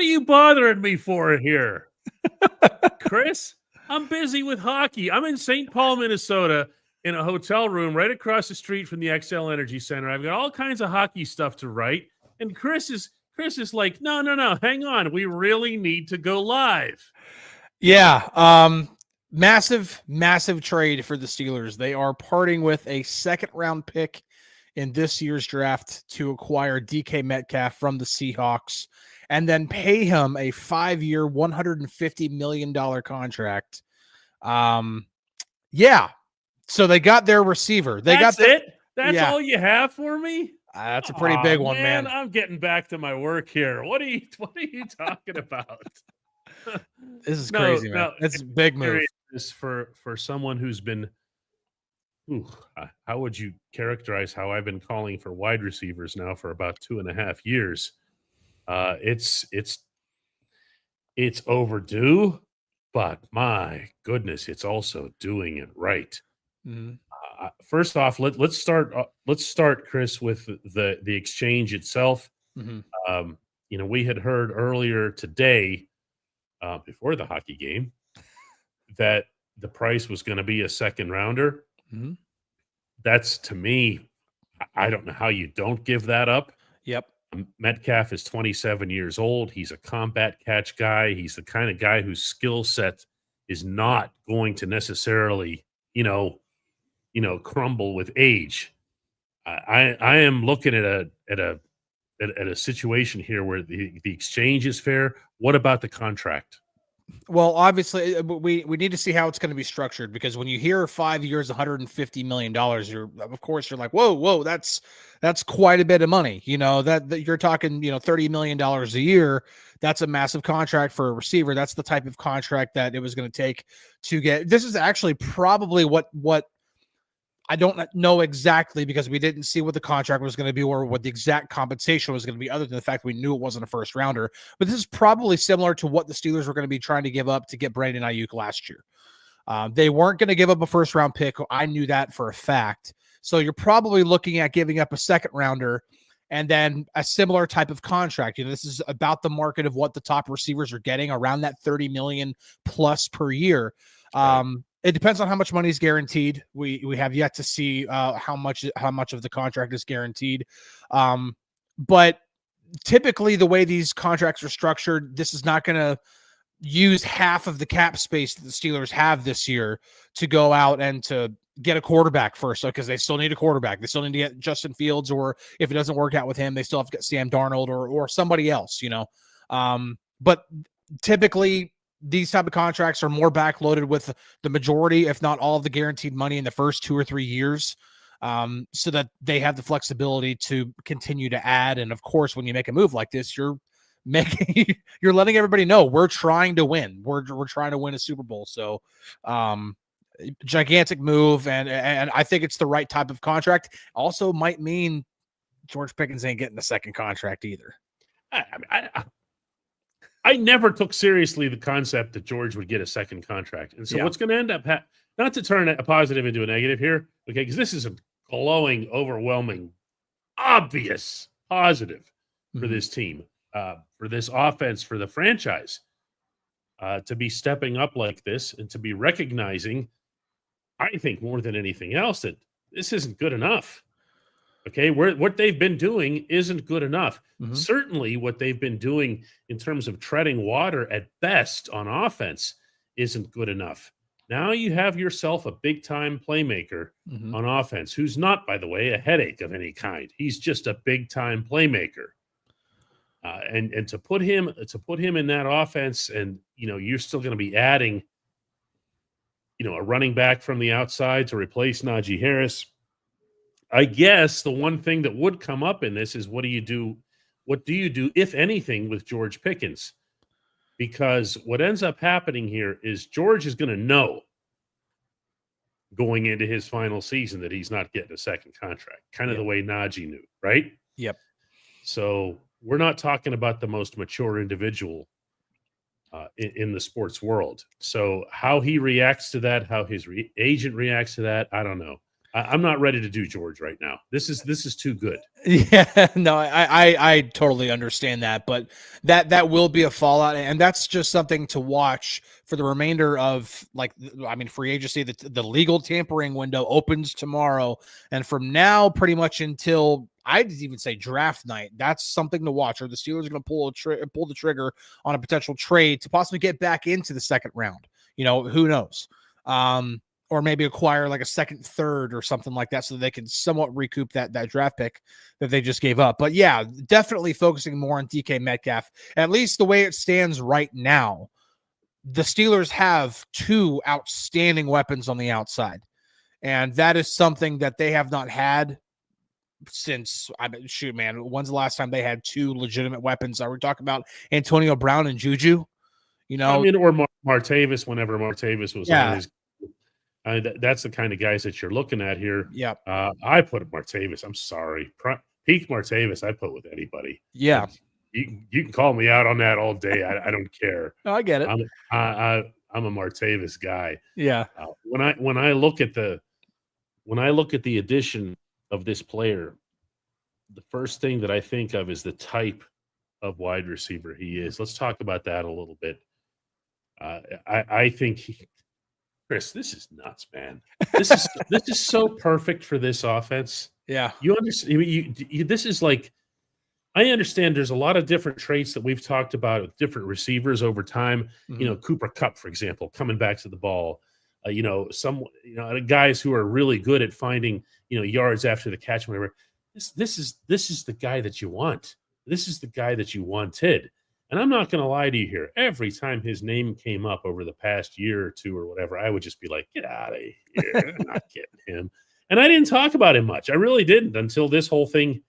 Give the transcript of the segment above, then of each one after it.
are you bothering me for here? Chris, I'm busy with hockey. I'm in St. Paul, Minnesota, in a hotel room right across the street from the XL Energy Center. I've got all kinds of hockey stuff to write. And Chris is like, no, hang on. We really need to go live. Yeah. Massive trade for the Steelers. They are parting with a second-round pick in this year's draft to acquire DK Metcalf from the Seahawks and then pay him a 5-year, $150 million contract. Yeah. So they got their receiver. That's it? That's all you have for me? That's a pretty big one, man. I'm getting back to my work here. What are you talking about? This is crazy, man. It's a big move. For someone who's been how would you characterize how I've been calling for wide receivers now for about 2.5 years? It's overdue, but my goodness, it's also doing it right. Mm-hmm. First off, let's start, Chris, with the exchange itself. Mm-hmm. We had heard earlier today, before the hockey game, that the price was going to be a second rounder. Mm-hmm. That's, to me, I don't know how you don't give that up. Yep. Metcalf is 27 years old. He's a combat catch guy. He's the kind of guy whose skill set is not going to necessarily, crumble with age. I am looking at a situation here where the exchange is fair. What about the contract? Well, obviously, we need to see how it's going to be structured, because when you hear 5 years, $150 million, you're like, whoa, that's quite a bit of money. That you're talking, $30 million a year. That's a massive contract for a receiver. That's the type of contract that it was going to take to get. This is actually probably what I don't know exactly, because we didn't see what the contract was going to be or what the exact compensation was going to be, other than the fact we knew it wasn't a first rounder. But this is probably similar to what the Steelers were going to be trying to give up to get Brandon Ayuk last year. They weren't going to give up a first round pick. I knew that for a fact. So you're probably looking at giving up a second rounder and then a similar type of contract. This is about the market of what the top receivers are getting, around that 30 million plus per year. It depends on how much money is guaranteed. We have yet to see how much of the contract is guaranteed. But typically, the way these contracts are structured, this is not going to use half of the cap space that the Steelers have this year to go out and to get a quarterback first, because they still need a quarterback. They still need to get Justin Fields, or if it doesn't work out with him, they still have to get Sam Darnold or somebody else. But typically, these type of contracts are more backloaded with the majority, if not all, of the guaranteed money in the first 2 or 3 years, so that they have the flexibility to continue to add. And of course, when you make a move like this, you're letting everybody know we're trying to win. We're trying to win a Super Bowl. So, gigantic move, and I think it's the right type of contract. Also, might mean George Pickens ain't getting the second contract either. I never took seriously the concept that George would get a second contract. And so what's going to end up, not to turn a positive into a negative here, okay, because this is a glowing, overwhelming, obvious positive for this team, for this offense, for the franchise, to be stepping up like this and to be recognizing, I think more than anything else, that this isn't good enough. Okay, what they've been doing isn't good enough. Mm-hmm. Certainly what they've been doing in terms of treading water at best on offense isn't good enough. Now you have yourself a big-time playmaker on offense, who's not, by the way, a headache of any kind. He's just a big-time playmaker. And to put him in that offense, and you're still going to be adding a running back from the outside to replace Najee Harris. I guess the one thing that would come up in this is, what do you do, if anything, with George Pickens? Because what ends up happening here is George is going to know going into his final season that he's not getting a second contract, kind of the way Najee knew, right? Yep. So we're not talking about the most mature individual in the sports world. So how he reacts to that, how his agent reacts to that, I don't know. I'm not ready to do George right now. This is too good. Yeah, no, I totally understand that, but that will be a fallout, and that's just something to watch for the remainder of, like, I mean, free agency. The legal tampering window opens tomorrow, and from now pretty much until, I'd even say, draft night, that's something to watch. Or the Steelers are going to pull the trigger on a potential trade to possibly get back into the second round. Who knows? Or maybe acquire like a second, third, or something like that, so they can somewhat recoup that draft pick that they just gave up. But yeah, definitely focusing more on DK Metcalf. At least the way it stands right now, the Steelers have two outstanding weapons on the outside, and that is something that they have not had since, shoot, man, when's the last time they had two legitimate weapons? Are we talking about Antonio Brown and Juju? I mean, or Martavis, whenever Martavis was on his. That's the kind of guys that you're looking at here. Yeah. I put Martavis. I'm sorry. Peak Martavis, I put with anybody. Yeah. You can call me out on that all day. I don't care. No, I get it. I'm a Martavis guy. Yeah. When I look at the addition of this player, the first thing that I think of is the type of wide receiver he is. Let's talk about that a little bit. I think Chris, this is nuts, man. This is so perfect for this offense. Yeah. You understand? This is like, I understand there's a lot of different traits that we've talked about with different receivers over time. Mm-hmm. Cooper Kupp, for example, coming back to the ball. Guys who are really good at finding, yards after the catch, whatever. This is the guy that you want. This is the guy that you wanted. And I'm not going to lie to you here. Every time his name came up over the past year or two or whatever, I would just be like, get out of here. I'm not getting him. And I didn't talk about him much. I really didn't until this whole thing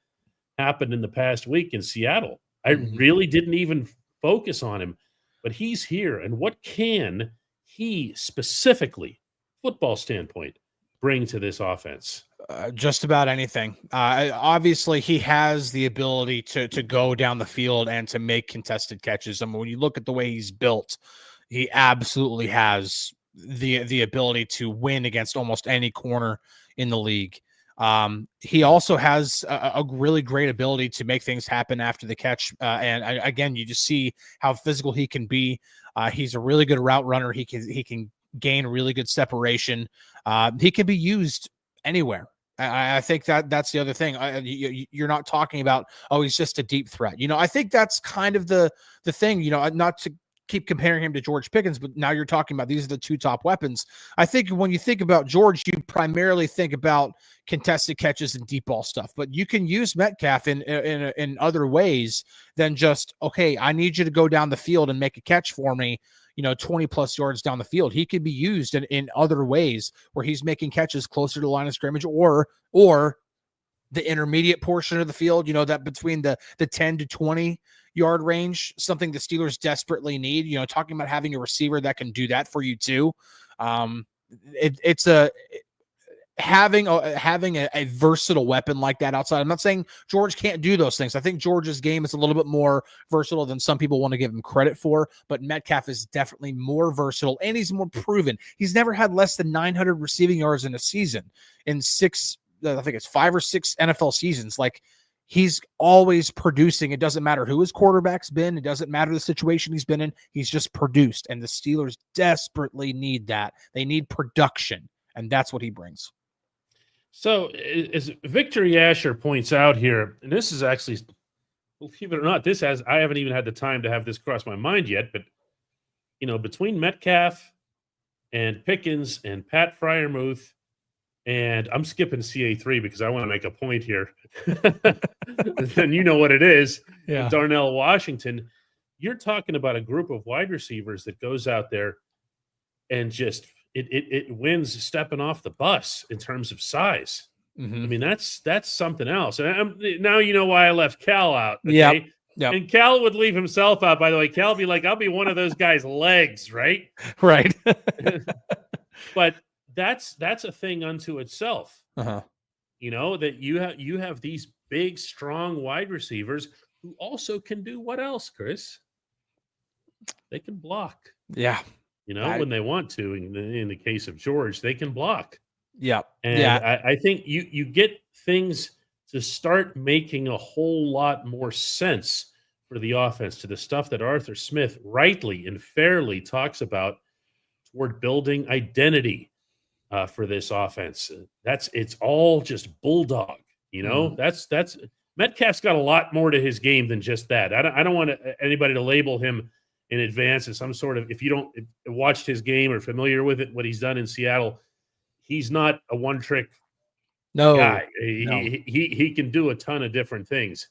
happened in the past week in Seattle. I really didn't even focus on him. But he's here. And what can he specifically, football standpoint, bring to this offense? Just about anything. Obviously, he has the ability to go down the field and to make contested catches. I mean, when you look at the way he's built, he absolutely has the ability to win against almost any corner in the league. He also has a really great ability to make things happen after the catch. Again, you just see how physical he can be. He's a really good route runner. He can gain really good separation. He can be used anywhere. I think that's the other thing. You're not talking about, he's just a deep threat. I think that's kind of the thing, not to keep comparing him to George Pickens, but now you're talking about these are the two top weapons. I think when you think about George, you primarily think about contested catches and deep ball stuff, but you can use Metcalf in other ways than just, okay, I need you to go down the field and make a catch for me, 20 plus yards down the field. He could be used in other ways where he's making catches closer to the line of scrimmage or the intermediate portion of the field, that between the 10 to 20 yard range, something the Steelers desperately need, talking about having a receiver that can do that for you too. Having a versatile weapon like that outside. I'm not saying George can't do those things. I think George's game is a little bit more versatile than some people want to give him credit for, but Metcalf is definitely more versatile and he's more proven. He's never had less than 900 receiving yards in a season in 5 or 6 NFL seasons. Like, he's always producing. It doesn't matter who his quarterback's been. It doesn't matter the situation he's been in. He's just produced, and the Steelers desperately need that. They need production, and that's what he brings. So, as Victor Asher points out here, and this is actually, believe it or not, I haven't even had the time to have this cross my mind yet, but, between Metcalf and Pickens and Pat Freiermuth, and I'm skipping CA3 because I want to make a point here. Then you know what it is. Yeah. Darnell Washington. You're talking about a group of wide receivers that goes out there and just it wins stepping off the bus in terms of size. Mm-hmm. I mean, that's something else. And now you know why I left Cal out. Okay? Yep. Yep. And Cal would leave himself out, by the way. Cal would be like, I'll be one of those guys' legs, right? Right. But that's a thing unto itself. Uh-huh. That you have these big, strong wide receivers who also can do what else, Chris? They can block. Yeah. When they want to. In the case of George, they can block. Yeah. And Yeah. I think you get things to start making a whole lot more sense for the offense, to the stuff that Arthur Smith rightly and fairly talks about toward building identity for this offense. It's all just bulldog, That's Metcalf's got a lot more to his game than just that. I don't want anybody to label him in advance as some sort of, if you don't watched his game or familiar with it, what he's done in Seattle, he's not a one-trick guy. He can do a ton of different things.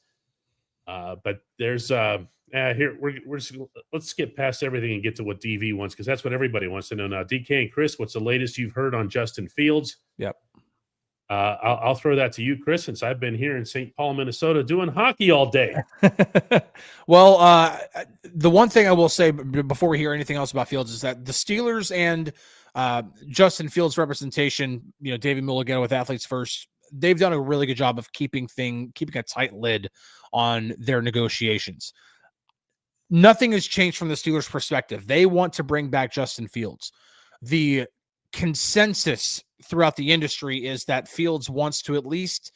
But there's here we're just, let's skip past everything and get to what DV wants, because that's what everybody wants to know now. DK and Chris, what's the latest you've heard on Justin Fields? Yep. I'll throw that to you, Chris, since I've been here in St. Paul, Minnesota, doing hockey all day. Well, the one thing I will say before we hear anything else about Fields is that the Steelers and Justin Fields representation, David Mulligano with Athletes First, they've done a really good job of keeping a tight lid on their negotiations. Nothing has changed from the Steelers' perspective. They want to bring back Justin Fields. The consensus throughout the industry is that Fields wants to at least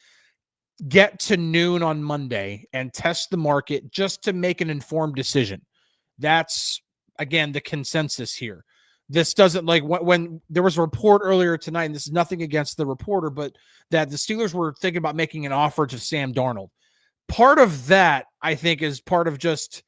get to noon on Monday and test the market just to make an informed decision. That's, again, the consensus here. This doesn't, like, when there was a report earlier tonight, and this is nothing against the reporter, but that the Steelers were thinking about making an offer to Sam Darnold. Part of that, I think, is part of just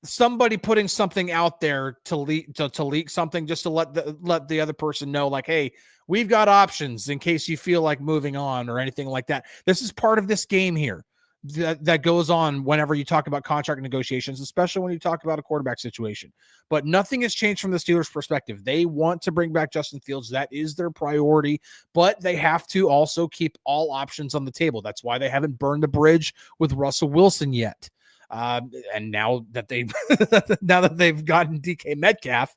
somebody putting something out there to leak something, just to let the other person know, like, hey, we've got options in case you feel like moving on or anything like that. This is part of this game here that goes on whenever you talk about contract negotiations, especially when you talk about a quarterback situation. But nothing has changed from the Steelers' perspective. They want to bring back Justin Fields. That is their priority, but they have to also keep all options on the table. That's why they haven't burned the bridge with Russell Wilson yet. And now that they've gotten DK Metcalf,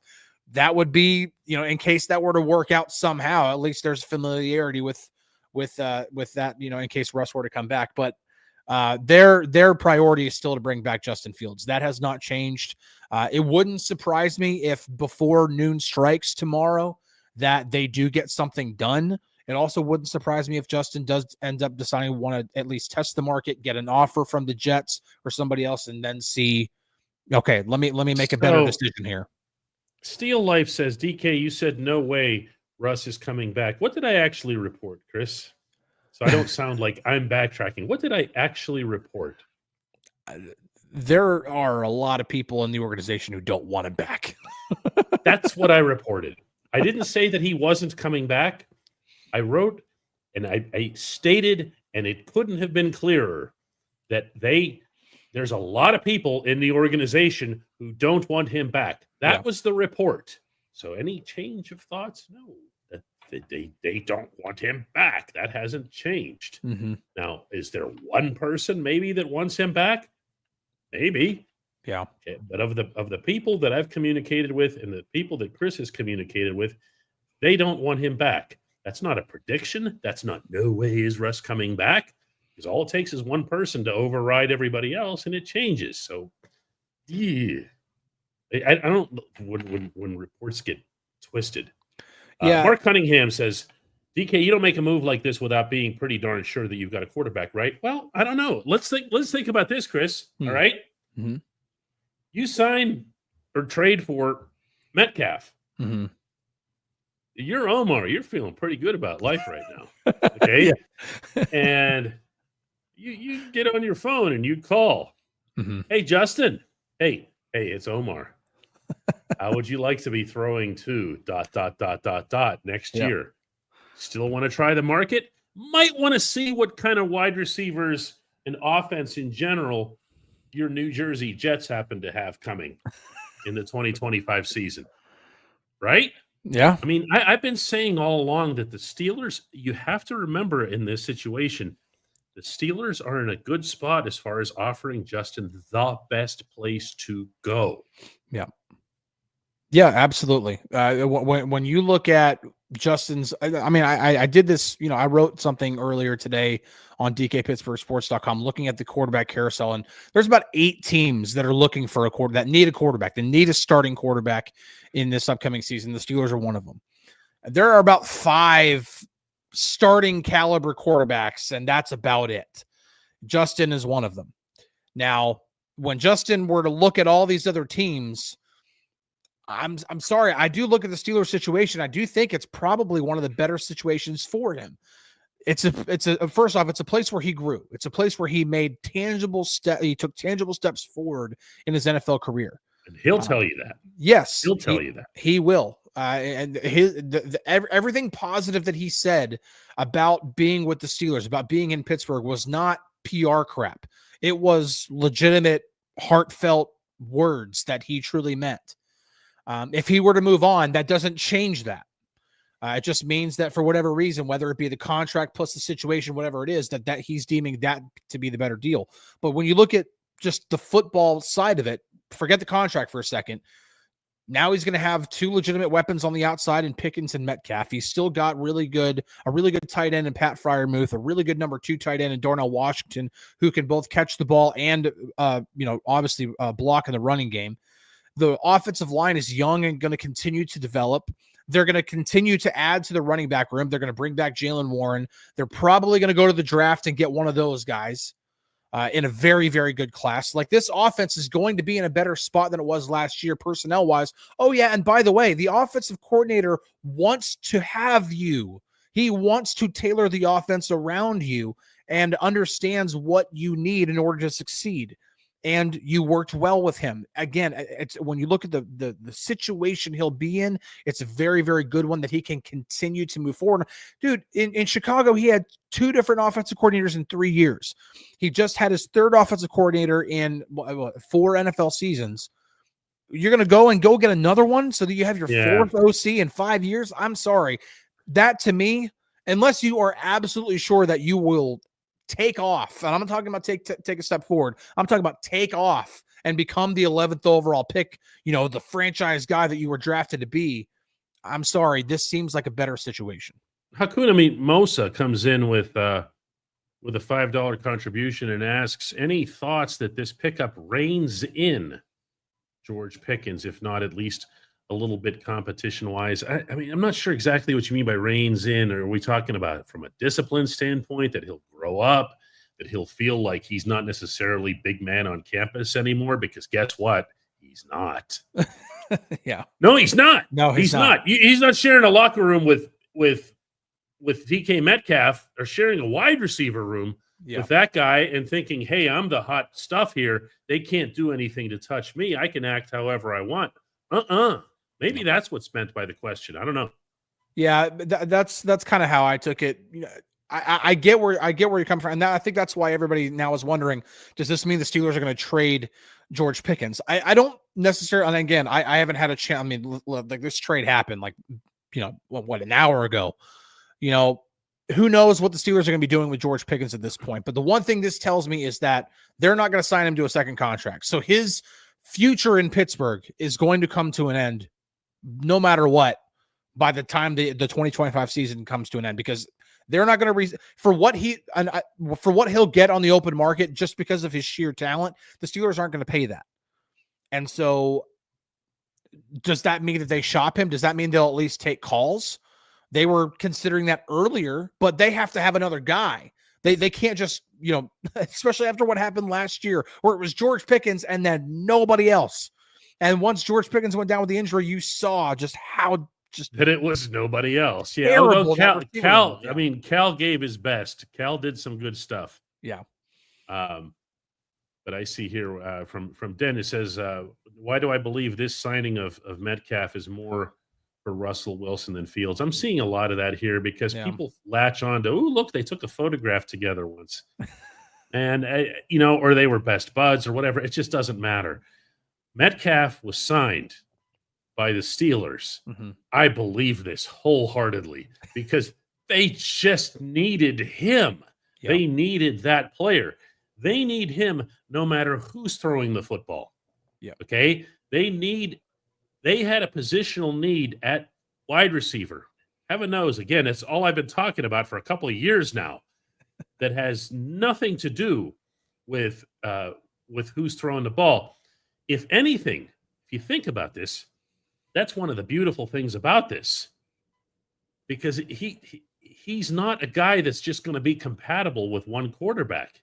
that would be, in case that were to work out somehow, at least there's familiarity with that, in case Russ were to come back. But their priority is still to bring back Justin Fields. That has not changed. It wouldn't surprise me if before noon strikes tomorrow that they do get something done. It also wouldn't surprise me if Justin does end up deciding to want to at least test the market, get an offer from the Jets or somebody else, and then see, okay, let me make a better decision here. Steel Life says, DK, you said no way Russ is coming back. What did I actually report, Chris? So I don't sound like I'm backtracking. What did I actually report? There are a lot of people in the organization who don't want him back. That's what I reported. I didn't say that he wasn't coming back. I wrote and I stated, and it couldn't have been clearer, that there's a lot of people in the organization who don't want him back. That was the report. So any change of thoughts? No. They don't want him back. That hasn't changed. Mm-hmm. Now, is there one person maybe that wants him back? Maybe. Yeah. Okay. But of the people that I've communicated with and the people that Chris has communicated with, they don't want him back. That's not a prediction. That's not no way is Russ coming back. Because all it takes is one person to override everybody else, and it changes. So, yeah. I don't when reports get twisted. Mark Cunningham says, DK, you don't make a move like this without being pretty darn sure that you've got a quarterback, right? Well, I don't know. Let's think about this, Chris. All right. Mm-hmm. You sign or trade for Metcalf. Mm-hmm. You're Omar. You're feeling pretty good about life right now. Okay. And you get on your phone and you call. Mm-hmm. Hey, Justin. Hey, it's Omar. How would you like to be throwing to ... next year? Still want to try the market? Might want to see what kind of wide receivers and offense in general your New Jersey Jets happen to have coming in the 2025 season. Right? Yeah. I mean, I've been saying all along that the Steelers, you have to remember in this situation, the Steelers are in a good spot as far as offering Justin the best place to go. Yeah. Yeah, absolutely. When you look at Justin's, I did this, I wrote something earlier today on DKPittsburghSports.com looking at the quarterback carousel, and there's about 8 teams that are looking for that need a quarterback, that need a starting quarterback in this upcoming season. The Steelers are one of them. There are about 5 starting caliber quarterbacks, and that's about it. Justin is one of them. Now, when Justin were to look at all these other teams, I'm sorry, I do look at the Steelers situation. I do think it's probably one of the better situations for him. First off, it's a place where he grew. It's a place where he made he took tangible steps forward in his NFL career. And he'll tell you that. Yes, he'll tell you that. He will. And everything positive that he said about being with the Steelers, about being in Pittsburgh, was not PR crap. It was legitimate, heartfelt words that he truly meant. If he were to move on, that doesn't change that. It just means that for whatever reason, whether it be the contract plus the situation, whatever it is, that he's deeming that to be the better deal. But when you look at just the football side of it, forget the contract for a second. Now he's going to have 2 legitimate weapons on the outside in Pickens and Metcalf. He's still got a really good tight end in Pat Freiermuth, a really good number 2 tight end in Darnell Washington, who can both catch the ball and, obviously block in the running game. The offensive line is young and going to continue to develop. They're going to continue to add to the running back room. They're going to bring back Jalen Warren. They're probably going to go to the draft and get one of those guys in a very, very good class. Like, this offense is going to be in a better spot than it was last year personnel-wise. Oh, yeah, and by the way, the offensive coordinator wants to have you. He wants to tailor the offense around you and understands what you need in order to succeed. And you worked well with him. Again, it's when you look at the situation he'll be in, it's a very, very good one that he can continue to move forward. Dude, in Chicago, he had 2 different offensive coordinators in 3 years. He just had his 3rd offensive coordinator in 4 NFL seasons. You're going to go get another one so that you have your 4th OC in 5 years? I'm sorry. That, to me, unless you are absolutely sure that you will take off, and I'm not talking about take a step forward. I'm talking about take off and become the 11th overall pick, the franchise guy that you were drafted to be. I'm sorry, this seems like a better situation. Hakuna Mosa comes in with a $5 contribution and asks, any thoughts that this pickup reins in George Pickens, if not at least a little bit competition-wise? I mean, I'm not sure exactly what you mean by reins in. Or are we talking about from a discipline standpoint that he'll grow up, that he'll feel like he's not necessarily big man on campus anymore? Because guess what? He's not. Yeah. No, he's not. No, he's not. He's not sharing a locker room with DK Metcalf, or sharing a wide receiver room with that guy and thinking, hey, I'm the hot stuff here. They can't do anything to touch me. I can act however I want. Maybe that's what's meant by the question. I don't know. Yeah, that's kind of how I took it. I get where you're coming from, and I think that's why everybody now is wondering: does this mean the Steelers are going to trade George Pickens? I don't necessarily. And again, I haven't had a chance. I mean, like, this trade happened an hour ago. Who knows what the Steelers are going to be doing with George Pickens at this point? But the one thing this tells me is that they're not going to sign him to a second contract. So his future in Pittsburgh is going to come to an end no matter what by the time the 2025 season comes to an end, because they're not going to for what he'll get on the open market just because of his sheer talent. The Steelers aren't going to pay that. And so does that mean that they shop him? Does that mean they'll at least take calls? They were considering that earlier, but they have to have another guy. They can't just, especially after what happened last year where it was George Pickens and then nobody else. And once George Pickens went down with the injury, you saw just how that it was nobody else. Yeah. Terrible, Cal, I mean, Cal gave his best. Cal did some good stuff. Yeah. But I see here from Dennis says, why do I believe this signing of Metcalf is more for Russell Wilson than Fields? I'm seeing a lot of that here because people latch on to, look, they took a photograph together once. And, or they were best buds or whatever. It just doesn't matter. Metcalf was signed by the Steelers. Mm-hmm. I believe this wholeheartedly because they just needed him. Yep. They needed that player. They need him no matter who's throwing the football. Yeah. Okay. They had a positional need at wide receiver. Heaven knows, again, it's all I've been talking about for a couple of years now that has nothing to do with who's throwing the ball. If anything, if you think about this, that's one of the beautiful things about this. because he's not a guy that's just going to be compatible with one quarterback.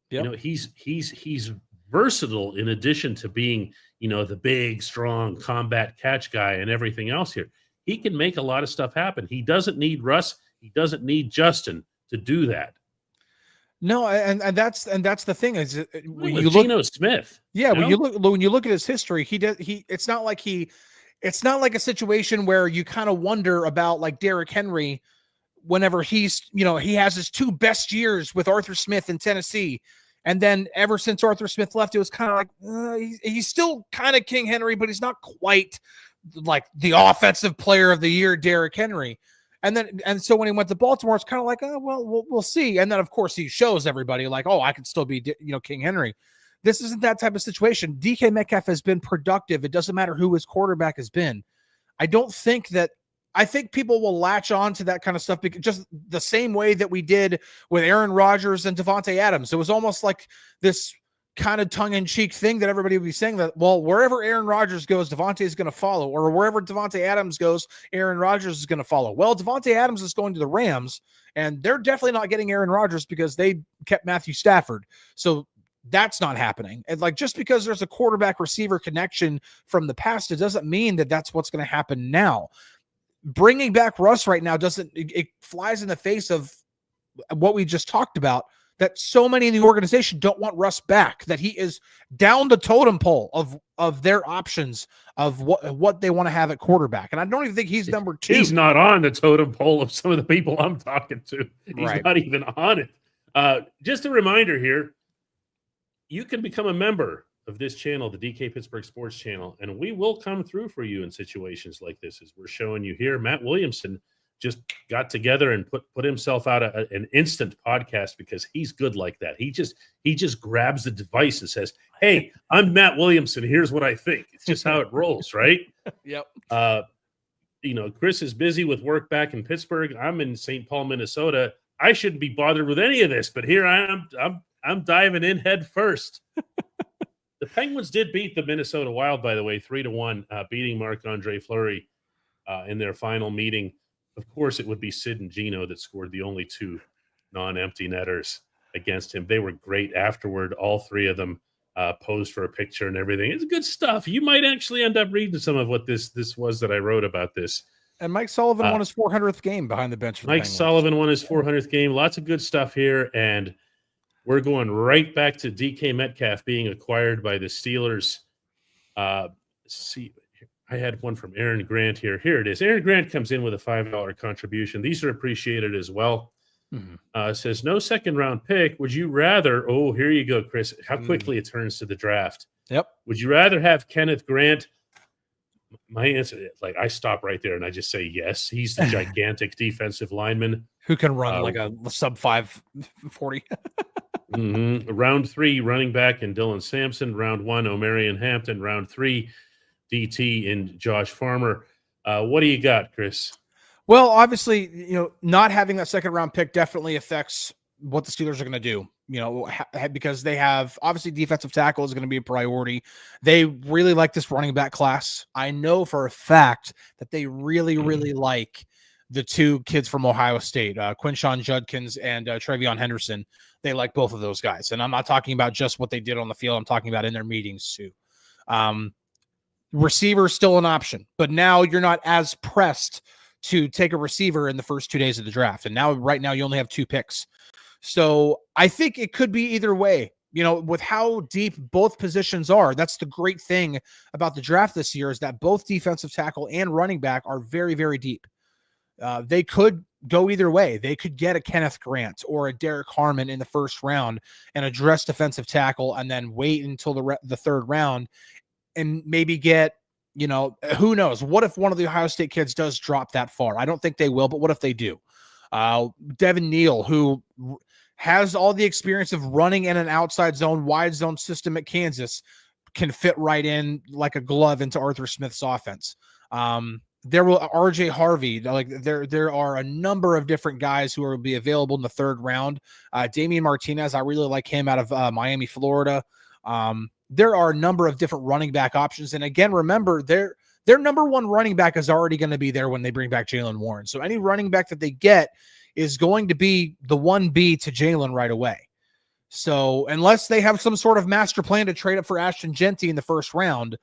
Yep. You know, he's versatile in addition to being, you know, the big, strong combat catch guy and everything else here. He can make a lot of stuff happen. He doesn't need Russ. He doesn't need Justin to do that. No, and that's the thing is when you look Geno Smith. Yeah, when you look at his history, it's not like a situation where you kind of wonder about like Derrick Henry whenever he's, you know, he has his two best years with Arthur Smith in Tennessee. And then ever since Arthur Smith left, it was kind of like he's still kind of King Henry, but he's not quite like the offensive player of the year, Derrick Henry. And so when he went to Baltimore, it's kind of like, oh, well, we'll see. And then of course he shows everybody like, oh, I could still be, you know, King Henry. This isn't that type of situation. DK Metcalf has been productive. It doesn't matter who his quarterback has been. I think people will latch on to that kind of stuff because just the same way that we did with Aaron Rodgers and Davante Adams. It was almost like this kind of tongue-in-cheek thing that everybody would be saying that, well, wherever Aaron Rodgers goes, Davante is going to follow, or wherever Davante Adams goes, Aaron Rodgers is going to follow. Well, Davante Adams is going to the Rams, and they're definitely not getting Aaron Rodgers because they kept Matthew Stafford. So that's not happening. And like, just because there's a quarterback receiver connection from the past, it doesn't mean that that's what's going to happen now. Bringing back Russ right now it flies in the face of what we just talked about, that so many in the organization don't want Russ back, that he is down the totem pole of their options of what they want to have at quarterback. And I don't even think he's number 2. He's not on the totem pole of some of the people I'm talking to. He's not even on it. Just a reminder here, you can become a member of this channel, the DK Pittsburgh Sports channel, and we will come through for you in situations like this, as we're showing you here. Matt Williamson just got together and put himself out an instant podcast because he's good like that. He just grabs the device and says, "Hey, I'm Matt Williamson. Here's what I think." It's just how it rolls, right? Yep. You know, Chris is busy with work back in Pittsburgh. I'm in St. Paul, Minnesota. I shouldn't be bothered with any of this, but here I am. I'm diving in head first. The Penguins did beat the Minnesota Wild, by the way, 3-1, beating Marc-Andre Fleury in their final meeting. Of course, it would be Sid and Geno that scored the only 2 non-empty netters against him. They were great afterward. All 3 of them posed for a picture and everything. It's good stuff. You might actually end up reading some of what this was that I wrote about this. And Mike Sullivan won his 400th game behind the bench. For Mike Sullivan won his 400th game. Lots of good stuff here, and we're going right back to DK Metcalf being acquired by the Steelers. See, I had one from Aaron Grant here. Here it is. Aaron Grant comes in with a $5 contribution. These are appreciated as well. Mm-hmm. Says, no second-round pick. Would you rather – oh, here you go, Chris. How quickly it turns to the draft. Yep. Would you rather have Kenneth Grant? My answer, like, I stop right there and I just say yes. He's the gigantic defensive lineman. Who can run like a sub-540. Mm-hmm. Round 3, running back in Dylan Sampson. Round 1, Omarion Hampton. Round 3, DT in Josh Farmer. What do you got, Chris? Well, obviously, you know, not having that second-round pick definitely affects what the Steelers are going to do, you know, because they have obviously defensive tackle is going to be a priority. They really like this running back class. I know for a fact that they really, really like the 2 kids from Ohio State, Quinshon Judkins and Trevion Henderson. They like both of those guys. And I'm not talking about just what they did on the field. I'm talking about in their meetings too. Receiver is still an option, but now you're not as pressed to take a receiver in the first 2 days of the draft. And now, right now, you only have 2 picks. So I think it could be either way, you know, with how deep both positions are. That's the great thing about the draft this year, is that both defensive tackle and running back are very, very deep. They could go either way. They could get a Kenneth Grant or a Derek Harmon in the first round and address defensive tackle, and then wait until the third round and maybe get, you know, who knows? What if one of the Ohio State kids does drop that far? I don't think they will, but what if they do? Devin Neal, who has all the experience of running in an outside zone, wide zone system at Kansas, can fit right in like a glove into Arthur Smith's offense. There will RJ Harvey, like there are a number of different guys who will be available in the third round. Damian Martinez, I really like him out of Miami, Florida. There are a number of different running back options. And again, remember, their number one running back is already going to be there when they bring back Jaylen Warren. So any running back that they get is going to be the 1B to Jaylen right away. So unless they have some sort of master plan to trade up for Ashton Jeanty in the first round,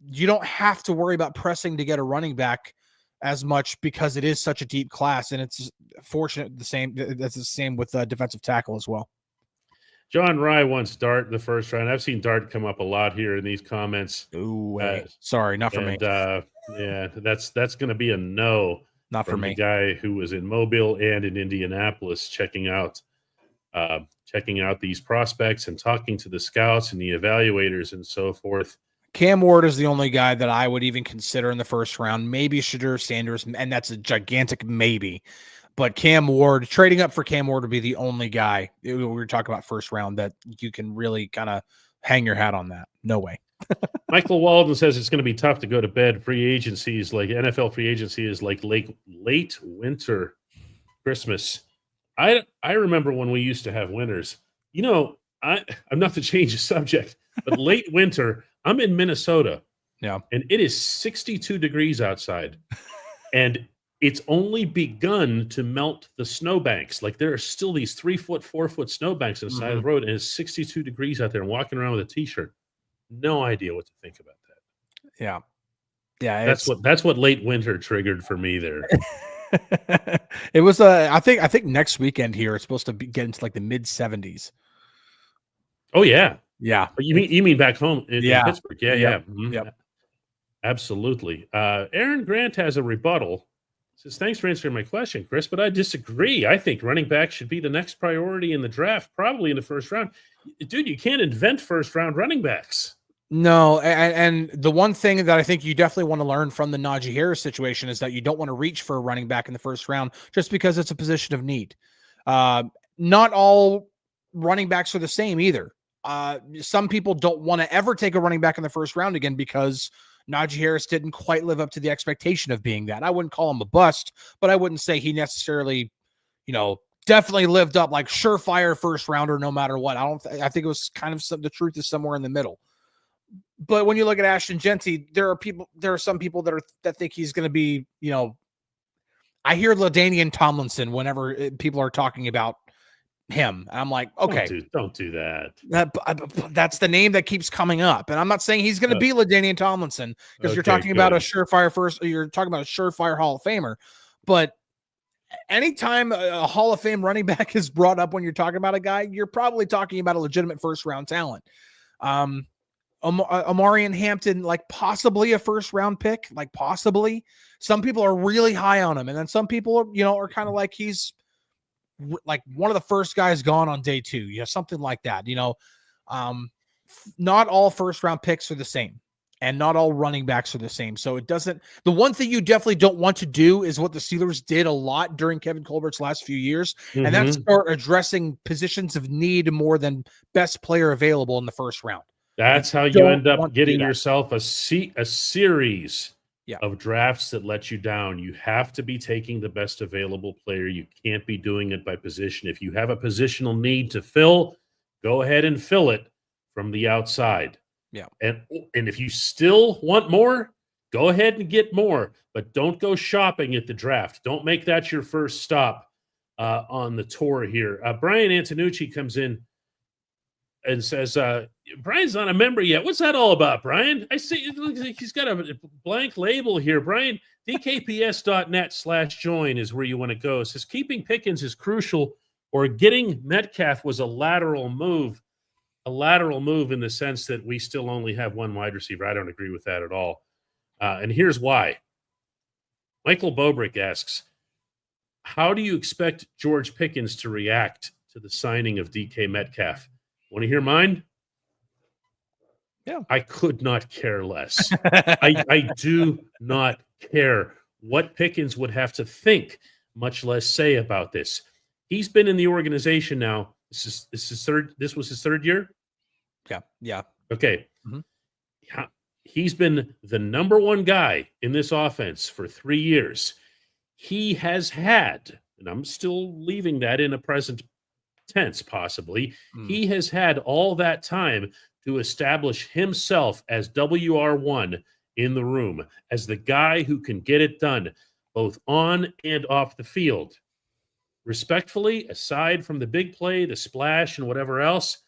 you don't have to worry about pressing to get a running back as much because it is such a deep class, and it's fortunate that's the same with defensive tackle as well. John Rye wants Dart in the first round. I've seen Dart come up a lot here in these comments. Ooh, sorry, not for me. Yeah, that's going to be a no. Not for me. The guy who was in Mobile and in Indianapolis checking out these prospects and talking to the scouts and the evaluators and so forth. Cam Ward is the only guy that I would even consider in the first round. Maybe Shadur Sanders, and that's a gigantic maybe. But Cam Ward, trading up for Cam Ward would be the only guy we were talking about first round that you can really kind of hang your hat on that. No way. Michael Walden says it's going to be tough to go to bed. Free agencies like NFL free agency is like late winter Christmas. I remember when we used to have winters. You know, I'm not to change the subject, but late winter, I'm in Minnesota. Yeah. And it is 62 degrees outside. And it's only begun to melt the snowbanks. Like there are still these 3 foot, 4 foot snowbanks on the side of the road, and it's 62 degrees out there and walking around with a t-shirt. No idea what to think about that. Yeah. Yeah. That's what late winter triggered for me there. It was I think next weekend here it's supposed to get into like the mid 70s. Oh yeah. Yeah. You mean back home in Pittsburgh? Yeah, yep. yeah. Mm-hmm. Yep. Absolutely. Aaron Grant has a rebuttal. Says, thanks for answering my question, Chris, but I disagree. I think running back should be the next priority in the draft, probably in the first round. Dude, you can't invent first-round running backs. No, and the one thing that I think you definitely want to learn from the Najee Harris situation is that you don't want to reach for a running back in the first round just because it's a position of need. Not all running backs are the same either. Some people don't want to ever take a running back in the first round again because Najee Harris didn't quite live up to the expectation of being that. I wouldn't call him a bust, but I wouldn't say he necessarily, definitely lived up like surefire first rounder no matter what. I think it was kind of the truth is somewhere in the middle. But when you look at Ashton Jeanty, there are some people that think he's going to be, I hear LaDainian Tomlinson whenever people are talking about him. I'm like, okay, don't do that. That's the name that keeps coming up. And I'm not saying he's going to be LaDainian Tomlinson because you're talking about a surefire Hall of Famer. But anytime a Hall of Fame running back is brought up when you're talking about a guy, you're probably talking about a legitimate first round talent. Omarion Hampton, like possibly a first round pick, like possibly. Some people are really high on him, and then some people are kind of like he's like one of the first guys gone on day 2, something like that. Not all first round picks are the same, and not all running backs are the same. So the one thing you definitely don't want to do is what the Steelers did a lot during Kevin Colbert's last few years, and that's start addressing positions of need more than best player available in the first round. That's how you end up getting yourself a series of drafts that let you down. You have to be taking the best available player. You can't be doing it by position. If you have a positional need to fill, go ahead and fill it from the outside. Yeah. And if you still want more, go ahead and get more, but don't go shopping at the draft. Don't make that your first stop on the tour here. Brian Antonucci comes in and says, Brian's not a member yet. What's that all about, Brian? I see it looks like he's got a blank label here. Brian, dkps.net/join is where you want to go. It says, keeping Pickens is crucial, or getting Metcalf was a lateral move in the sense that we still only have one wide receiver. I don't agree with that at all. And here's why. Michael Bobrick asks, how do you expect George Pickens to react to the signing of DK Metcalf? Want to hear mine? Yeah. I could not care less. I do not care what Pickens would have to think, much less say about this. He's been in the organization now. This was his third year? Yeah. Okay. He's been the number one guy in this offense for 3 years. He has had, and I'm still leaving that in a present tense possibly, he has had all that time to establish himself as WR1 in the room as the guy who can get it done both on and off the field. Respectfully, aside from the big play, the splash, and whatever else,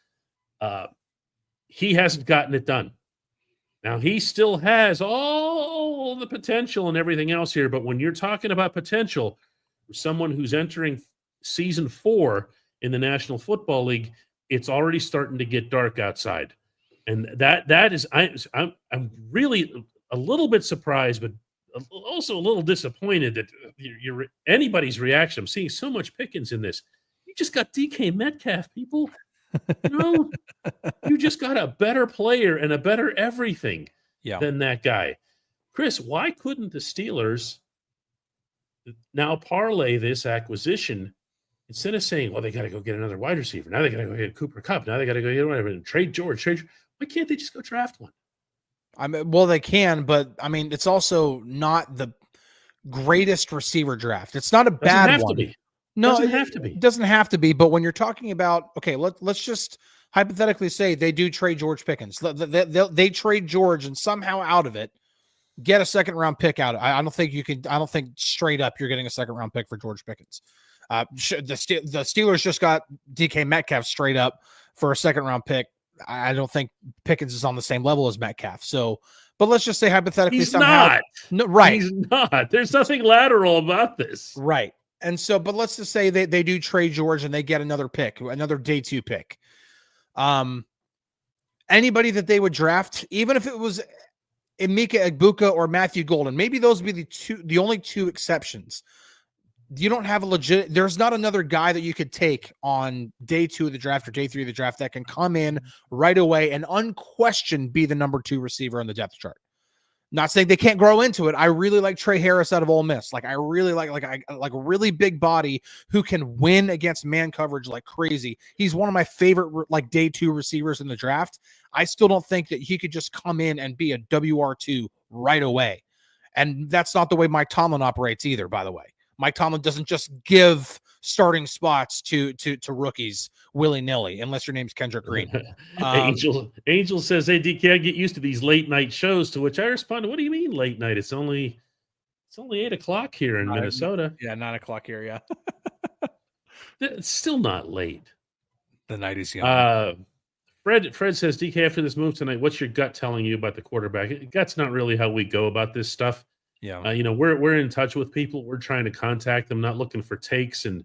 he hasn't gotten it done. Now, he still has all the potential and everything else here, but when you're talking about potential, someone who's entering season 4 in the National Football League, it's already starting to get dark outside. And that is, I'm really a little bit surprised, but also a little disappointed that anybody's reaction. I'm seeing so much Pickens in this. You just got DK Metcalf, people. You just got a better player and a better everything than that guy. Chris, why couldn't the Steelers now parlay this acquisition instead of saying, well, they got to go get another wide receiver. Now they got to go get Cooper Kupp. Now they got to go get whatever and trade George. Why can't they just go draft one? I mean, well, they can, but I mean, it's also not the greatest receiver draft. It's not a bad one. No, it doesn't have to be. It doesn't have to be. But when you're talking about, okay, let's just hypothetically say they do trade George Pickens. They trade George and somehow out of it get a second round pick out. I don't think you can. I don't think straight up you're getting a second round pick for George Pickens. The Steelers just got DK Metcalf straight up for a second round pick. I don't think Pickens is on the same level as Metcalf. So, but let's just say hypothetically he's somehow, not. No, right? He's not. There's nothing lateral about this, right? And so, but let's just say they do trade George and they get another pick, another day 2 pick. Anybody that they would draft, even if it was Emeka Egbuka or Matthew Golden, maybe those would be the only 2 exceptions. You don't have a legit, there's not another guy that you could take on day 2 of the draft or day 3 of the draft that can come in right away and unquestioned be the number 2 receiver on the depth chart. Not saying they can't grow into it. I really like Trey Harris out of Ole Miss. Like I really like a really big body who can win against man coverage like crazy. He's one of my favorite like day 2 receivers in the draft. I still don't think that he could just come in and be a WR2 right away. And that's not the way Mike Tomlin operates either, by the way. Mike Tomlin doesn't just give starting spots to rookies willy-nilly, unless your name's Kendrick Green. Angel says, hey, DK, I get used to these late night shows, to which I responded, what do you mean late night? It's only 8:00 here in Minnesota. Yeah, 9:00 here, yeah. It's still not late. The night is young. Fred says, DK, after this move tonight, what's your gut telling you about the quarterback? Gut's not really how we go about this stuff. Yeah. We're in touch with people. We're trying to contact them, not looking for takes and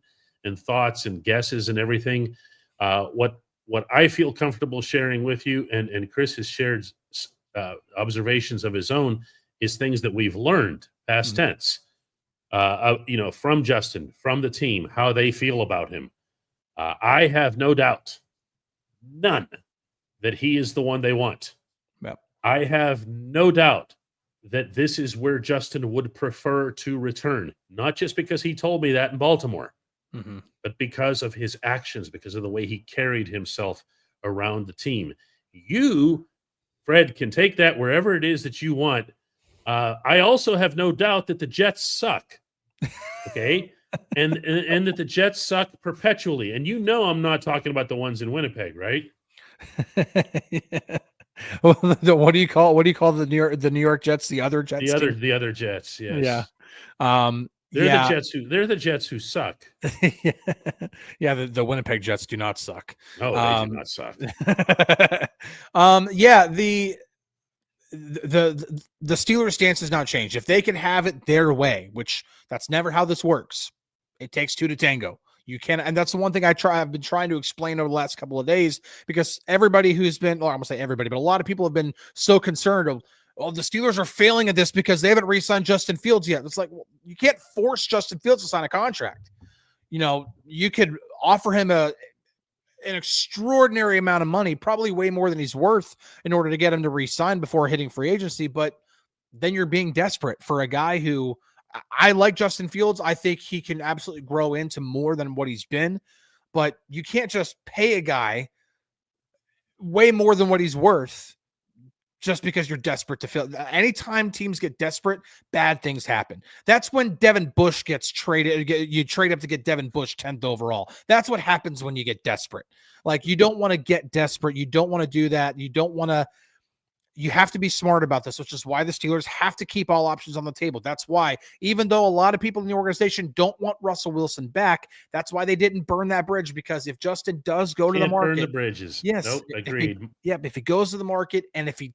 thoughts and guesses and everything. What I feel comfortable sharing with you, and Chris has shared observations of his own, is things that we've learned past tense, from Justin, from the team, how they feel about him. I have no doubt, none, that he is the one they want. Yep. I have no doubt that this is where Justin would prefer to return, not just because he told me that in Baltimore, but because of his actions, because of the way he carried himself around the team. You, Fred, can take that wherever it is that you want. I also have no doubt that the Jets suck, okay? and that the Jets suck perpetually. And I'm not talking about the ones in Winnipeg, right? Yeah. What do you call the New York Jets? The other Jets. The other Jets. Yes. Yeah. They're the Jets who suck. Yeah. The Winnipeg Jets do not suck. Oh, they do not suck. Yeah. The Steelers' stance has not changed. If they can have it their way, which that's never how this works. It takes 2 to tango. You can, and that's the one thing I've been trying to explain over the last couple of days, because everybody who's been, well, I'm gonna say everybody, but a lot of people have been so concerned of, the Steelers are failing at this because they haven't re-signed Justin Fields yet. It's like, well, you can't force Justin Fields to sign a contract. You could offer him an extraordinary amount of money, probably way more than he's worth, in order to get him to re-sign before hitting free agency. But then you're being desperate for a guy who, I like Justin Fields. I think he can absolutely grow into more than what he's been, but you can't just pay a guy way more than what he's worth just because you're desperate to fill. Anytime teams get desperate, bad things happen. That's when Devin Bush gets traded. You trade up to get Devin Bush 10th overall. That's what happens when you get desperate. Like, you don't want to get desperate. You don't want to do that. You don't want to you have to be smart about this, which is why the Steelers have to keep all options on the table. That's why, even though a lot of people in the organization don't want Russell Wilson back, that's why they didn't burn that bridge, because if Justin does go to the market, burn the bridges. Yes. Nope, agreed. If he goes to the market, and if he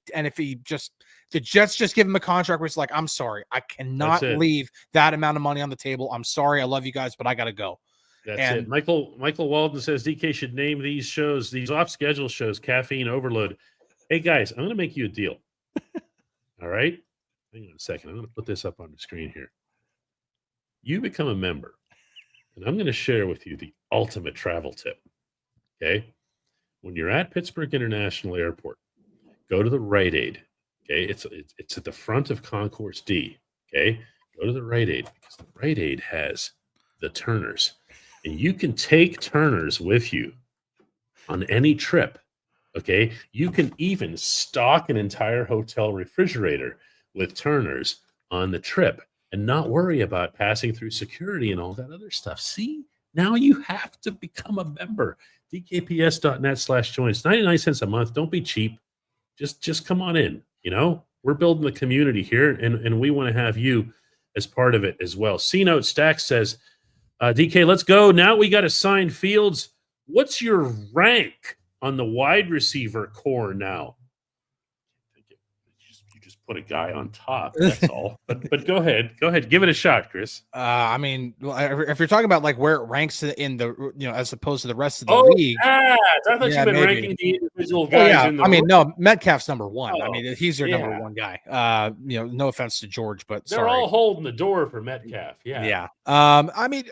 just, the Jets just give him a contract where it's like, I'm sorry, I cannot leave that amount of money on the table. I'm sorry, I love you guys, but I got to go. That's it. Michael Walden says DK should name these shows, these off-schedule shows, Caffeine Overload. Hey, guys, I'm going to make you a deal. All right? Hang on a second. I'm going to put this up on the screen here. You become a member, and I'm going to share with you the ultimate travel tip. Okay? When you're at Pittsburgh International Airport, go to the Rite Aid. Okay? It's at the front of Concourse D. Okay? Go to the Rite Aid, because the Rite Aid has the Turners. And you can take Turners with you on any trip. Okay, you can even stock an entire hotel refrigerator with Turners on the trip and not worry about passing through security and all that other stuff. See, now you have to become a member. DKPS.net/join. It's 99 cents a month. Don't be cheap. Just come on in. You know, we're building the community here, and we want to have you as part of it as well. C-Note Stack says, DK, let's go. Now we got to sign Fields. What's your rank on the wide receiver core now? You just put a guy on top. That's all. But go ahead, give it a shot, Chris. I mean, if you're talking about like where it ranks in the, as opposed to the rest of the league. I thought you've been ranking the individual guys. No, Metcalf's number one. I mean, he's your number one guy. No offense to George, but they're all holding the door for Metcalf. Yeah. I mean,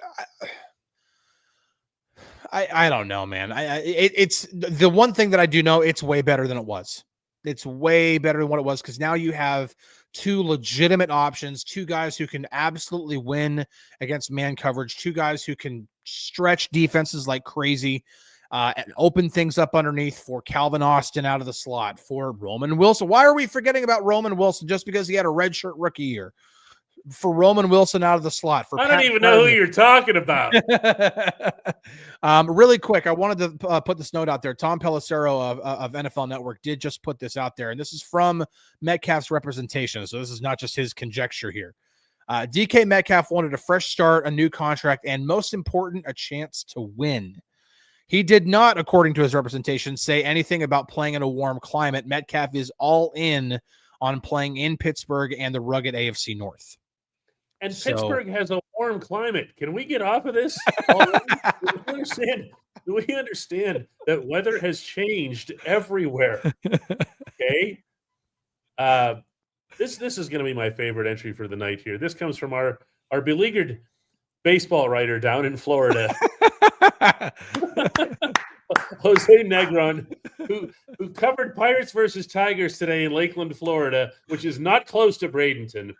I don't know, man. It's the one thing that I do know, it's way better than it was. It's way better than what it was, because now you have two legitimate options, two guys who can absolutely win against man coverage, two guys who can stretch defenses like crazy, and open things up underneath for Calvin Austin out of the slot, for Roman Wilson. Why are we forgetting about Roman Wilson just because he had a redshirt rookie year? For Roman Wilson out of the slot. I don't even know who you're talking about. Really quick, I wanted to put this note out there. Tom Pelissero of NFL Network did just put this out there, and this is from Metcalf's representation, so this is not just his conjecture here. DK Metcalf wanted a fresh start, a new contract, and most important, a chance to win. He did not, according to his representation, say anything about playing in a warm climate. Metcalf is all in on playing in Pittsburgh and the rugged AFC North. And Pittsburgh has a warm climate. Can we get off of this? Do we understand that weather has changed everywhere? Okay. This is going to be my favorite entry for the night here. This comes from our beleaguered baseball writer down in Florida, Jose Negron, who covered Pirates versus Tigers today in Lakeland, Florida, which is not close to Bradenton.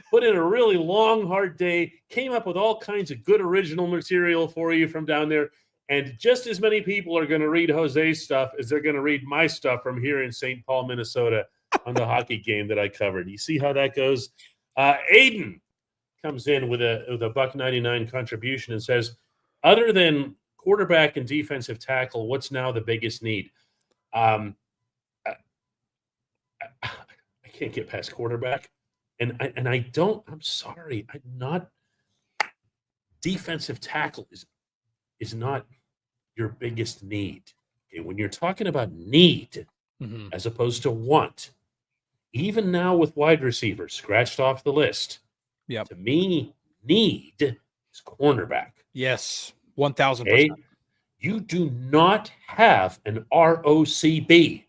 Put in a really long, hard day, came up with all kinds of good original material for you from down there. And just as many people are going to read Jose's stuff as they're going to read my stuff from here in St. Paul, Minnesota on the hockey game that I covered. You see how that goes? Aiden comes in with a $1.99 contribution and says, other than quarterback and defensive tackle, what's now the biggest need? I can't get past quarterback. And I'm sorry, I'm not. Defensive tackle is not your biggest need. Okay, when you're talking about need as opposed to want, even now with wide receivers scratched off the list, to me, need is cornerback. Yes, 1,000%. Okay? You do not have an ROCB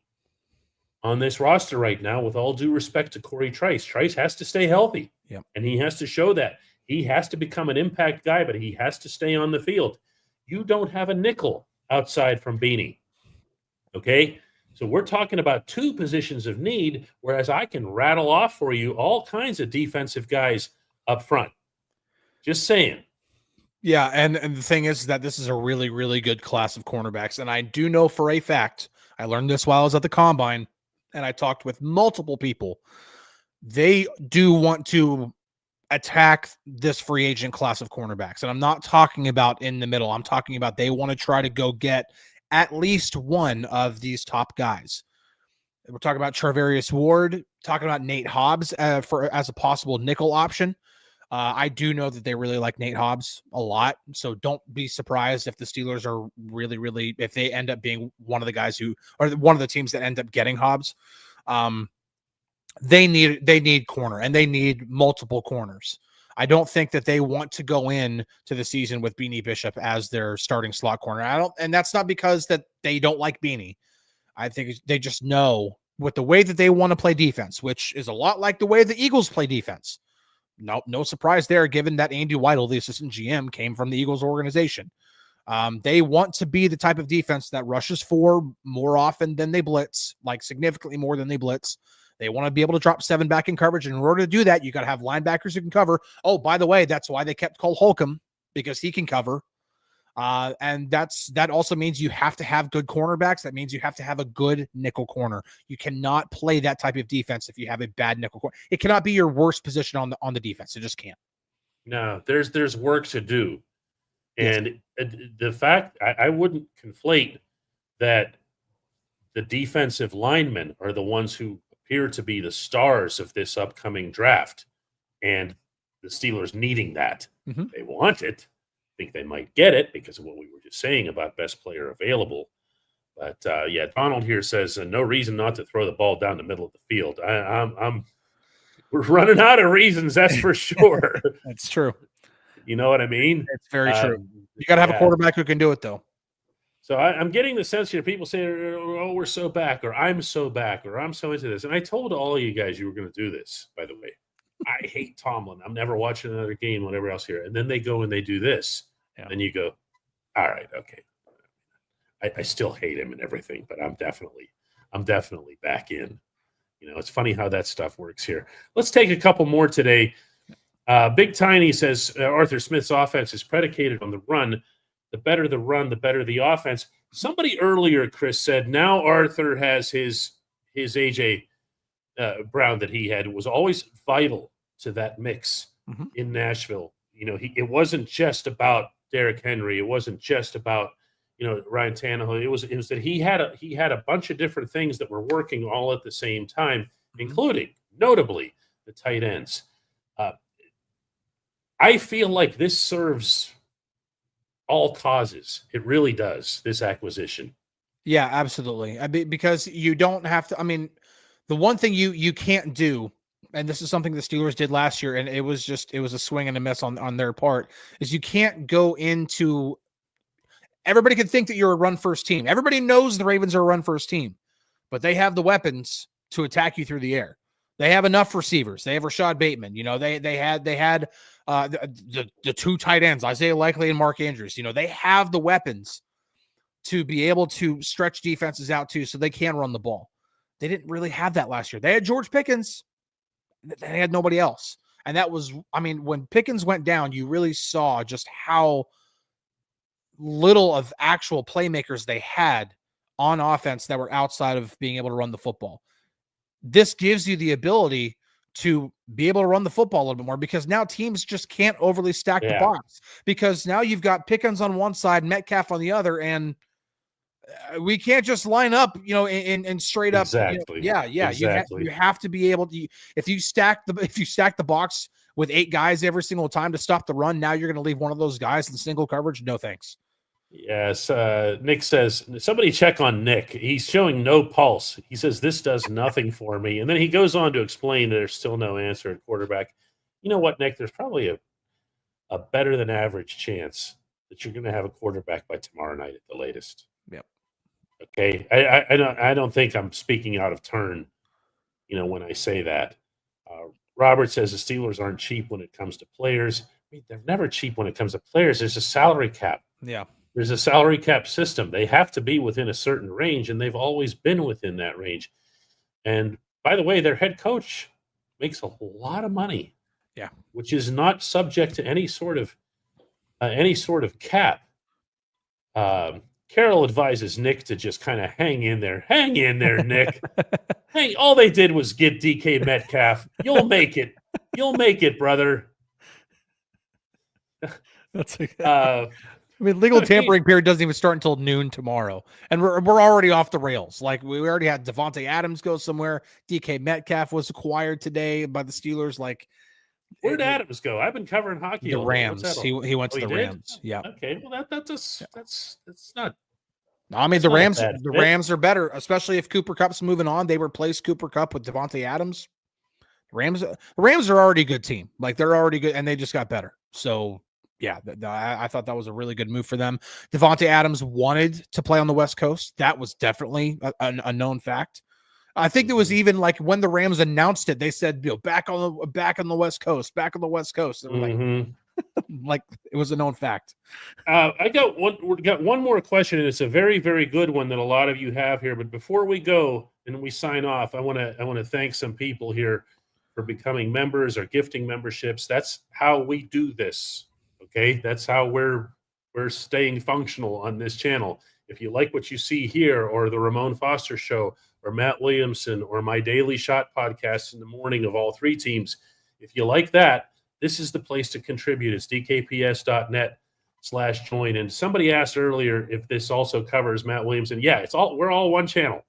on this roster right now, with all due respect to Corey Trice. Trice has to stay healthy, and he has to show that. He has to become an impact guy, but he has to stay on the field. You don't have a nickel outside from Beanie, okay? So we're talking about two positions of need, whereas I can rattle off for you all kinds of defensive guys up front. Just saying. Yeah, and the thing is that this is a really, really good class of cornerbacks, and I do know for a fact, I learned this while I was at the Combine, and I talked with multiple people, they do want to attack this free agent class of cornerbacks. And I'm not talking about in the middle. I'm talking about they want to try to go get at least one of these top guys. We're talking about Charvarius Ward, talking about Nate Hobbs as a possible nickel option. I do know that they really like Nate Hobbs a lot, so don't be surprised if the Steelers are really, if they end up being one of the guys or one of the teams that end up getting Hobbs. They need corner, and they need multiple corners. I don't think that they want to go in to the season with Beanie Bishop as their starting slot corner. And that's not because that they don't like Beanie. I think they just know with the way that they want to play defense, which is a lot like the way the Eagles play defense. No surprise there, given that Andy Weidel, the assistant GM, came from the Eagles organization. They want to be the type of defense that rushes 4 more often than they blitz, like significantly more than they blitz. They want to be able to drop 7 back in coverage. And in order to do that, you got to have linebackers who can cover. Oh, by the way, that's why they kept Cole Holcomb, because he can cover. And that also means you have to have good cornerbacks. That means you have to have a good nickel corner. You cannot play that type of defense if you have a bad nickel corner. It cannot be your worst position on the defense. It just can't. No, there's work to do. And the fact, I wouldn't conflate that the defensive linemen are the ones who appear to be the stars of this upcoming draft, and the Steelers needing that. Mm-hmm. They want it. I think they might get it because of what we were just saying about best player available. But Donald here says no reason not to throw the ball down the middle of the field. We're running out of reasons, that's for sure. That's true. You know what I mean? It's very true. You got to have a quarterback who can do it, though. So I'm getting the sense here, people say, oh, we're so back, or I'm so back, or I'm so into this. And I told all of you guys you were going to do this, by the way. I hate Tomlin. I'm never watching another game, whatever else here. And then they go and they do this. Yeah. And you go, all right, okay. I still hate him and everything, but I'm definitely back in. You know, it's funny how that stuff works here. Let's take a couple more today. Big Tiny says Arthur Smith's offense is predicated on the run. The better the run, the better the offense. Somebody earlier, Chris, said now Arthur has his A.J. Brown that he had was always vital to that mix in Nashville. You know, it wasn't just about Derrick Henry. It wasn't just about, Ryan Tannehill. It was that he had a bunch of different things that were working all at the same time, including, notably, the tight ends. I feel like this serves all causes. It really does, this acquisition. Yeah, absolutely. Because you don't have to. I mean, the one thing you can't do, and this is something the Steelers did last year, and it was a swing and a miss on their part, is you can't go into. Everybody can think that you're a run first team. Everybody knows the Ravens are a run first team, but they have the weapons to attack you through the air. They have enough receivers. They have Rashad Bateman. They had the 2 tight ends, Isaiah Likely and Mark Andrews. They have the weapons to be able to stretch defenses out too, so they can run the ball. They didn't really have that last year. They had George Pickens. They had nobody else. And that was, when Pickens went down, you really saw just how little of actual playmakers they had on offense that were outside of being able to run the football. This gives you the ability to be able to run the football a little bit more, because now teams just can't overly stack the box, because now you've got Pickens on one side, Metcalf on the other, and we can't just line up, and straight up. Exactly. Exactly. You have to be able to. If you stack the box with 8 guys every single time to stop the run, now you're going to leave one of those guys in single coverage. No thanks. Yes. Nick says, somebody check on Nick. He's showing no pulse. He says, this does nothing for me. And then he goes on to explain that there's still no answer at quarterback. You know what, Nick? There's probably a better than average chance that you're going to have a quarterback by tomorrow night at the latest. Yep. Okay. I don't think I'm speaking out of turn, when I say that. Robert says the Steelers aren't cheap when it comes to players. They're never cheap when it comes to players. There's a salary cap. Yeah. There's a salary cap system. They have to be within a certain range, and they've always been within that range. And by the way, their head coach makes a lot of money. Yeah. Which is not subject to any sort of cap. Carol advises Nick to just kind of hang in there. Hang in there, Nick. Hey, all they did was get DK Metcalf. You'll make it. You'll make it, brother. That's I mean, legal tampering period doesn't even start until noon tomorrow, and we're already off the rails. Like we already had Devontae Adams go somewhere. DK Metcalf was acquired today by the Steelers. Like, where'd Adams go? I've been covering hockey. The all day. What's Rams. that He went to the did? Rams. Yeah. Okay. Well, that's not. I mean, the Rams. The fit. Rams are better, especially if Cooper Kupp's moving on. They replace Cooper Kupp with Devontae Adams. The Rams are already a good team. Like they're already good, and they just got better. So. Yeah, I thought that was a really good move for them. Devontae Adams wanted to play on the West Coast. That was definitely a known fact. I think there was even like when the Rams announced it, they said, back on the West Coast, back on the West Coast. They were like it was a known fact. We got one more question, and it's a very, very good one that a lot of you have here. But before we go and we sign off, I want to thank some people here for becoming members or gifting memberships. That's how we do this. Okay, that's how we're staying functional on this channel. If you like what you see here, or the Ramon Foster show, or Matt Williamson, or my Daily Shot podcast in the morning of all three teams, if you like that, this is the place to contribute. It's dkps.net/join. And somebody asked earlier if this also covers Matt Williamson. Yeah, we're all one channel.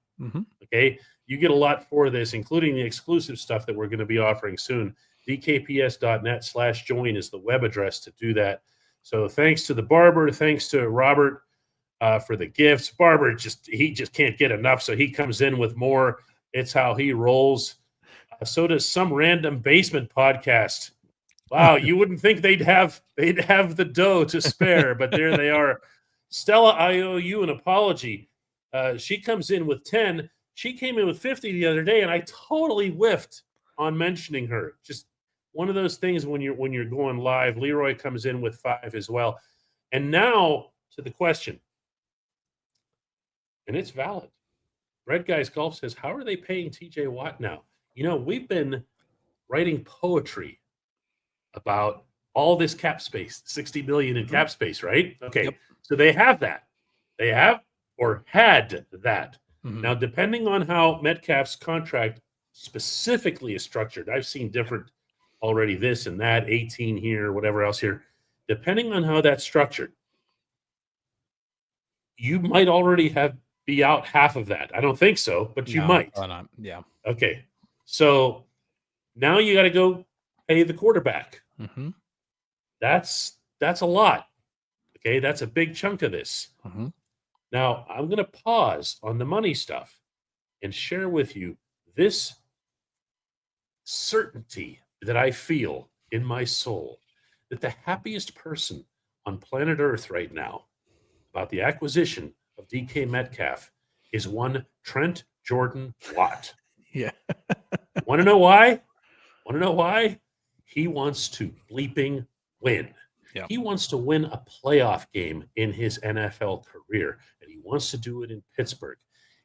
Okay, you get a lot for this, including the exclusive stuff that we're going to be offering soon. dkps.net/join is the web address to do that. So thanks to the Barber, thanks to Robert for the gifts. Barber he just can't get enough, so he comes in with more. It's how he rolls. So does some random basement podcast. Wow, you wouldn't think they'd have the dough to spare, but there they are. Stella, I owe you an apology. She comes in with 10. She came in with 50 the other day, and I totally whiffed on mentioning her. Just one of those things when you're going live. Leroy comes in with 5 as well. And now to the question. And it's valid. Red Guys Golf says, how are they paying TJ Watt now? We've been writing poetry about all this cap space, 60 million in cap space, right? Okay. Yep. So they have that. They have or had that. Now, depending on how Metcalf's contract specifically is structured, I've seen different already, this and that, 18 here, whatever else here. Depending on how that's structured, you might already be out half of that. I don't think so, but you might. Yeah. Okay. So now you got to go pay the quarterback. That's a lot. Okay, that's a big chunk of this. Now I'm going to pause on the money stuff and share with you this certainty that I feel in my soul that the happiest person on planet Earth right now about the acquisition of DK Metcalf is one Trent Jordan Watt. Yeah. Want to know why? He wants to bleeping win. Yeah. He wants to win a playoff game in his NFL career, and he wants to do it in Pittsburgh.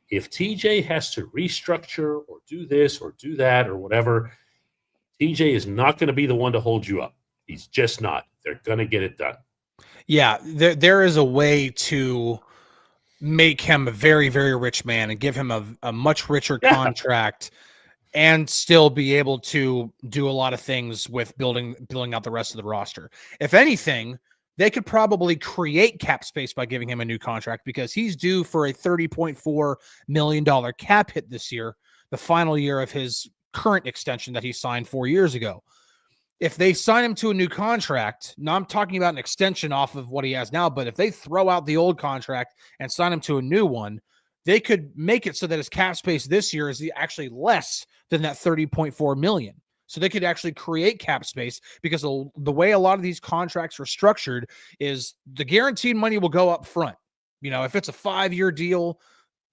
If TJ has to restructure or do this or do that or whatever, TJ is not going to be the one to hold you up. He's just not. They're going to get it done. Yeah, there is a way to make him a very, very rich man and give him a much richer contract and still be able to do a lot of things with building out the rest of the roster. If anything, they could probably create cap space by giving him a new contract because he's due for a $30.4 million cap hit this year, the final year of his current extension that he signed 4 years ago. If they sign him to a new contract, now I'm talking about an extension off of what he has now, but if they throw out the old contract and sign him to a new one, they could make it so that his cap space this year is actually less than that $30.4 million. So they could actually create cap space because the way a lot of these contracts are structured is the guaranteed money will go up front. If it's a 5-year deal,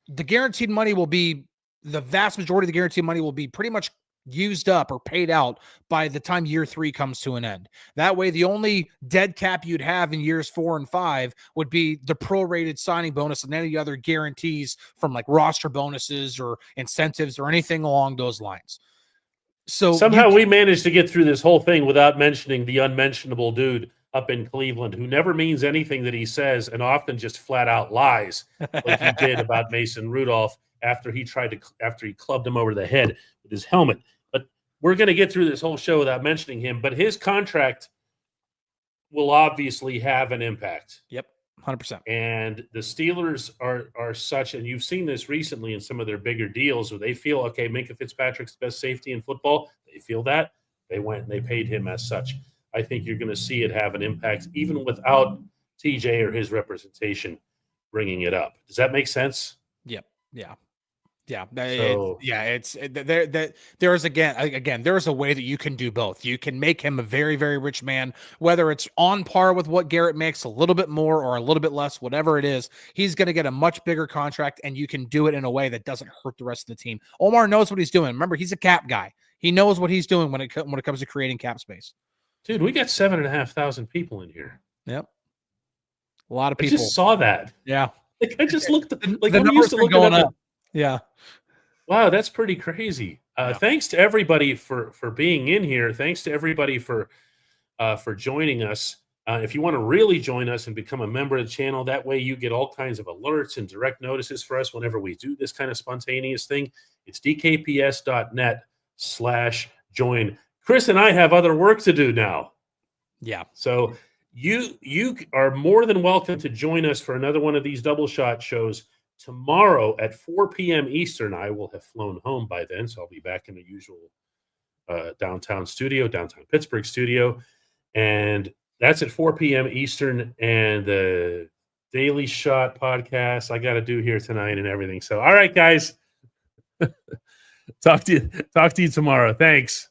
the guaranteed money will be, the vast majority of the guaranteed money will be pretty much used up or paid out by the time year 3 comes to an end. That way, the only dead cap you'd have in years 4 and 5 would be the prorated signing bonus and any other guarantees from like roster bonuses or incentives or anything along those lines. So somehow we managed to get through this whole thing without mentioning the unmentionable dude up in Cleveland who never means anything that he says and often just flat out lies, like he did about Mason Rudolph after he clubbed him over the head with his helmet. But we're going to get through this whole show without mentioning him, but his contract will obviously have an impact. Yep. 100%. And the Steelers are such, and you've seen this recently in some of their bigger deals where they feel, okay, Minkah Fitzpatrick's the best safety in football. They feel that. They went and they paid him as such. I think you're going to see it have an impact even without TJ or his representation bringing it up. Does that make sense? Yep. Yeah. So, There's there's a way that you can do both. You can make him a very, very rich man, whether it's on par with what Garrett makes, a little bit more or a little bit less, whatever it is. He's going to get a much bigger contract, and you can do it in a way that doesn't hurt the rest of the team. Omar knows what he's doing. Remember, he's a cap guy. He knows what he's doing when it comes to creating cap space. Dude, we got 7,500 people in here. Yep, a lot of people. I just saw that. Yeah, like I just looked. Like the I'm used to looking going up. up. Yeah. Wow, that's pretty crazy. Yeah. Thanks to everybody for being in here. Thanks to everybody for joining us. If you want to really join us and become a member of the channel, that way you get all kinds of alerts and direct notices for us whenever we do this kind of spontaneous thing. It's dkps.net/join. Chris and I have other work to do now. Yeah. So you are more than welcome to join us for another one of these double shot shows. Tomorrow at 4 p.m. Eastern, I will have flown home by then, so I'll be back in the usual downtown Pittsburgh studio. And that's at 4 p.m. Eastern. And the Daily Shot podcast I got to do here tonight and everything. So, all right, guys. Talk to you tomorrow. Thanks.